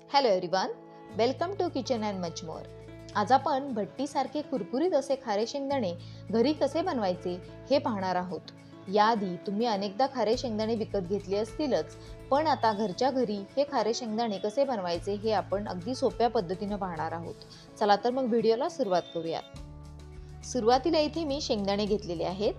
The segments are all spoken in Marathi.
Hello everyone, welcome to kitchen and much more. आज आपण भट्टीसारखे कुरकुरीत असे खारे शेंगदाणे घरी कसे बनवायचे हे पाहणार आहोत. याआधी तुम्ही अनेकदा खारे शेंगदाणे विकत घेतले असतीलच, पण आता घरच्या घरी हे खारे शेंगदाणे कसे बनवायचे हे आपण अगदी सोप्या पद्धतीने पाहणार आहोत. चला तर मग व्हिडिओला सुरुवात करूयात. सुरुवातीला इथे मी शेंगदाणे घेतलेले आहेत.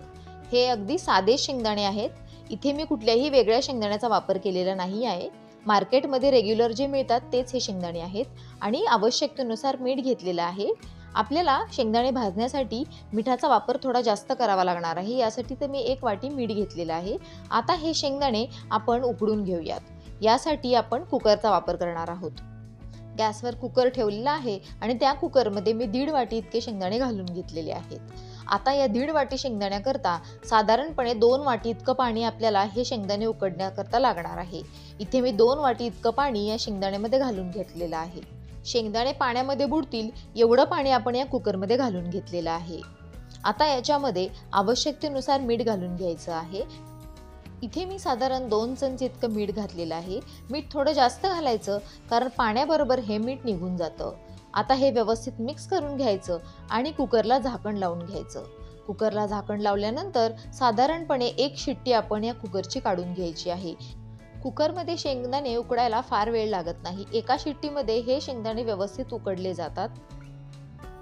हे अगदी साधे शेंगदाणे आहेत. इथे मी कुठल्याही वेगळ्या शेंगदाण्याचा वापर केलेला नाही आहे. मार्केटमध्ये रेग्युलर जे मिळतात तेच हे शेंगदाणे आहेत आणि आवश्यकतेनुसार मीठ घेतलेलं आहे. आपल्याला शेंगदाणे भाजण्यासाठी मिठाचा वापर थोडा जास्त करावा लागणार आहे. यासाठी तर मी 1 वाटी मीठ घेतलेलं आहे. आता हे शेंगदाणे आपण उकडून घेऊयात. यासाठी आपण कुकरचा वापर करणार आहोत. गॅसवर कुकर ठेवलेला आहे आणि त्या कुकरमध्ये मी 1.5 वाटी इतके शेंगदाणे घालून घेतलेले आहेत. आता या 1.5 वाटी शेंगदाण्याकरता साधारणपणे 2 वाटी इतकं पाणी आपल्याला हे शेंगदाणे उकडण्याकरता लागणार आहे. इथे मी 2 वाटी इतकं पाणी या शेंगदाण्यामध्ये घालून घेतलेलं आहे. शेंगदाणे पाण्यामध्ये बुडतील एवढं पाणी आपण या कुकरमध्ये घालून घेतलेलं आहे. आता याच्यामध्ये आवश्यकतेनुसार मीठ घालून घ्यायचं आहे. इथे मी साधारण 2 चमचे इतकं मीठ घातलेलं आहे. मीठ थोडं जास्त घालायचं, कारण पाण्याबरोबर हे मीठ निघून जातं. आता हे व्यवस्थित मिक्स करून घ्यायचं आणि कुकरला झाकण लावून घ्यायचं. कुकरला झाकण लावल्यानंतर साधारणपणे 1 शिट्टी आपण या कुकरची काढून घ्यायची आहे. कुकरमध्ये शेंगदाणे उकडायला फार वेळ लागत नाही. एका शिट्टीमध्ये हे शेंगदाणे व्यवस्थित उकडले जातात.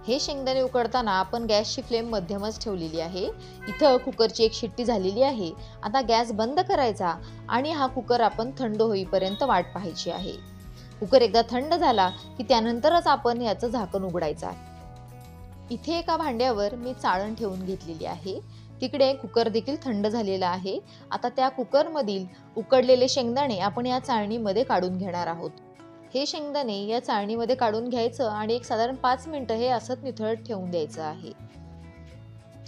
हे शेंगदाणे उकडताना आपण गॅसची फ्लेम मध्यमच ठेवलेली आहे. इथं कुकरची 1 शिट्टी झालेली आहे. आता गॅस बंद करायचा आणि हा कुकर आपण थंड होईपर्यंत वाट पाहायची आहे. कुकर एकदा थंड झाला की त्यानंतरच आपण याचं झाकण उघडायचं आहे. इथे एका भांड्यावर मी चाळण ठेवून घेतलेली आहे. तिकडे कुकर देखील थंड झालेला आहे. आता त्या कुकरमधील उकडलेले शेंगदाणे आपण या चाळणीमध्ये काढून घेणार आहोत. हे शेंगदाणे या चाळणीमध्ये काढून घ्यायचं आणि एक साधारण 5 मिनिटं हे असंच निथळत ठेवून द्यायचं आहे.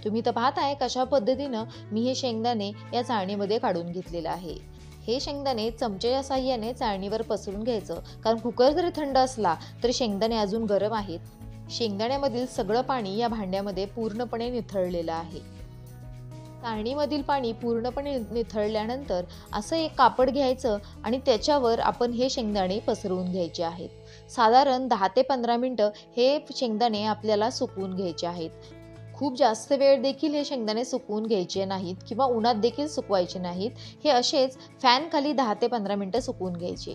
तुम्ही तर पाहताय कशा पद्धतीनं मी हे शेंगदाणे या चाळणीमध्ये काढून घेतलेलं आहे. हे शेंगदाणे चमच्याच्या साहाय्याने चाळणीवर पसरून घ्यायचं, कारण कुकर जरी थंड असला तरी शेंगदाणे अजून गरम आहेत. शेंगदाण्यामधील सगळं पाणी या भांड्यामध्ये पूर्णपणे निथळलेलं आहे. चाळणीमधील पाणी पूर्णपणे निथळल्यानंतर असं एक कापड घ्यायचं आणि त्याच्यावर आपण हे शेंगदाणे पसरवून घ्यायचे आहेत. साधारण 10 ते 15 मिनिटं हे शेंगदाणे आपल्याला सुकवून घ्यायचे आहेत. खूप जास्त वेळ देखील हे शेंगदाणे सुकवून घ्यायचे नाहीत किंवा उन्हात देखील सुकवायचे नाहीत. हे असेच फॅन खाली 10 ते 15 मिनिटं सुकवून घ्यायचे.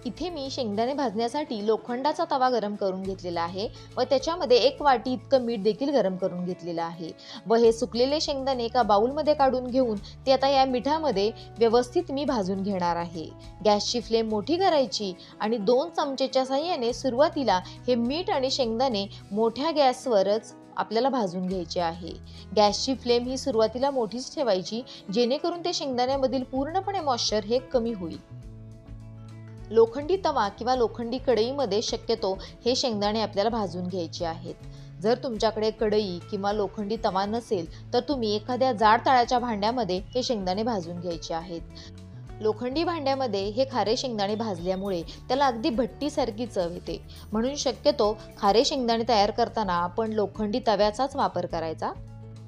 इथे मी शेंगदाणे भाजण्यासाठी लोखंडाचा तवा गरम करून घेतलेला आहे व त्याच्यामध्ये 1 वाटी इतकं मीठ देखील गरम करून घेतलेलं आहे व हे सुकलेले शेंगदाणे एका बाउलमध्ये काढून घेऊन ते आता या मिठामध्ये व्यवस्थित मी भाजून घेणार आहे. गॅसची फ्लेम मोठी करायची आणि 2 चमचेच्या साहाय्याने सुरुवातीला हे मीठ आणि शेंगदाणे मोठ्या गॅसवरच आपल्याला भाजून घ्यायचे आहे. गॅसची फ्लेम ही सुरुवातीला मोठीच ठेवायची, जेणेकरून ते शेंगदाण्यामधील पूर्णपणे मॉइश्चर हे कमी होईल. लोखंडी तवा किंवा लोखंडी कढईमध्ये शक्यतो हे शेंगदाणे आपल्याला भाजून घ्यायचे आहेत. जर तुमच्याकडे कढई किंवा लोखंडी तवा नसेल तर तुम्ही एखाद्या जाड तळ्याच्या भांड्यामध्ये हे शेंगदाणे भाजून घ्यायचे आहेत. लोखंडी भांड्यामध्ये हे खारे शेंगदाणे भाजल्यामुळे त्याला अगदी भट्टीसारखी चव येते. म्हणून शक्यतो खारे शेंगदाणे तयार करताना आपण लोखंडी तव्याचाच वापर करायचा.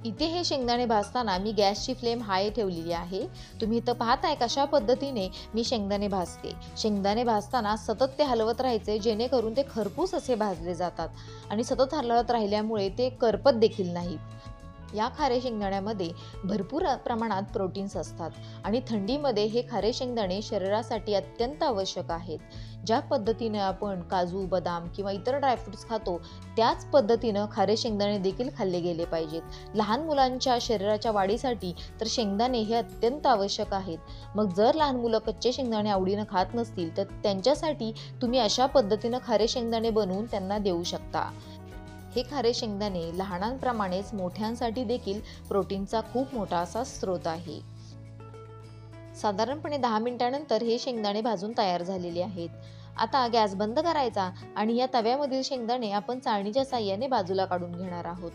इथे हे शेंगदाणे भाजताना मी गॅसची फ्लेम हाय ठेवलेली आहे. तुम्ही इथं पाहताय कशा पद्धतीने मी शेंगदाणे भाजते. शेंगदाणे भाजताना सतत ते हलवत राहायचे, जेणेकरून ते खरपूस असे भाजले जातात आणि सतत हलवत राहिल्यामुळे ते करपत देखील नाहीत. या खारे शेंगदाण्यामध्ये भरपूर प्रमाणात प्रोटीन्स असतात आणि थंडीमध्ये हे खारे शेंगदाणे शरीरासाठी अत्यंत आवश्यक आहेत. ज्या पद्धतीने आपण काजू, बदाम किंवा इतर ड्रायफ्रुट्स खातो त्याच पद्धतीनं खारे शेंगदाणे देखील खाल्ले गेले पाहिजेत. लहान मुलांच्या शरीराच्या वाढीसाठी तर शेंगदाणे हे अत्यंत आवश्यक आहेत. मग जर लहान मुलं कच्चे शेंगदाणे आवडीनं खात नसतील तर त्यांच्यासाठी तुम्ही अशा पद्धतीनं खारे शेंगदाणे बनवून त्यांना देऊ शकता. हे खारे शेंगदाणे लहानांप्रमाणेच मोठ्यांसाठी देखील प्रोटीनचा खूप मोठा असा स्रोत आहे. साधारणपणे 10 मिनिटांनंतर हे शेंगदाणे भाजून तयार झालेले आहेत. आता गॅस बंद करायचा आणि या तव्यामधील शेंगदाणे आपण चाळणीच्या साहाय्याने बाजूला काढून घेणार आहोत.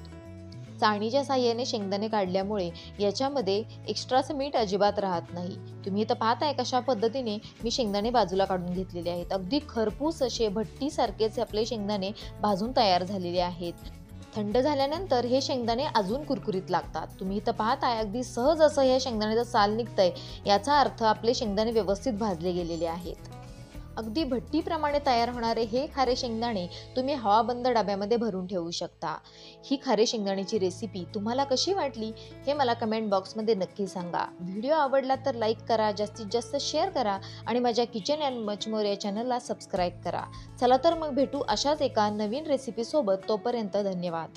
चाळणीच्या साहाय्याने शेंगदाणे काढल्यामुळे याच्यामध्ये एक्स्ट्राचं मीठ अजिबात राहत नाही. तुम्ही इथं पाहताय कशा पद्धतीने मी शेंगदाणे बाजूला काढून घेतलेले आहेत. अगदी खरपूस असे भट्टीसारखेच आपले शेंगदाणे भाजून तयार झालेले आहेत. थंड झाल्यानंतर हे शेंगदाणे अजून कुरकुरीत लागतात. तुम्ही इथं पाहताय अगदी सहज असं हे शेंगदाण्याचं साल निघतंय. याचा अर्थ आपले शेंगदाणे व्यवस्थित भाजले गेलेले आहेत. अगदी भट्टीप्रमाणे तयार होणारे हे खारे शेंगदाणे तुम्ही हवाबंद डब्यामध्ये भरून ठेवू शकता. ही खारे शेंगदाण्याची रेसिपी तुम्हाला कशी वाटली हे मला कमेंट बॉक्समध्ये नक्की सांगा. व्हिडिओ आवडला तर लाईक करा, जास्तीत जास्त शेअर करा आणि माझ्या किचन अँड मच मोर या चॅनलला सबस्क्राईब करा. चला तर मग भेटू अशाच एका नवीन रेसिपीसोबत. तोपर्यंत धन्यवाद.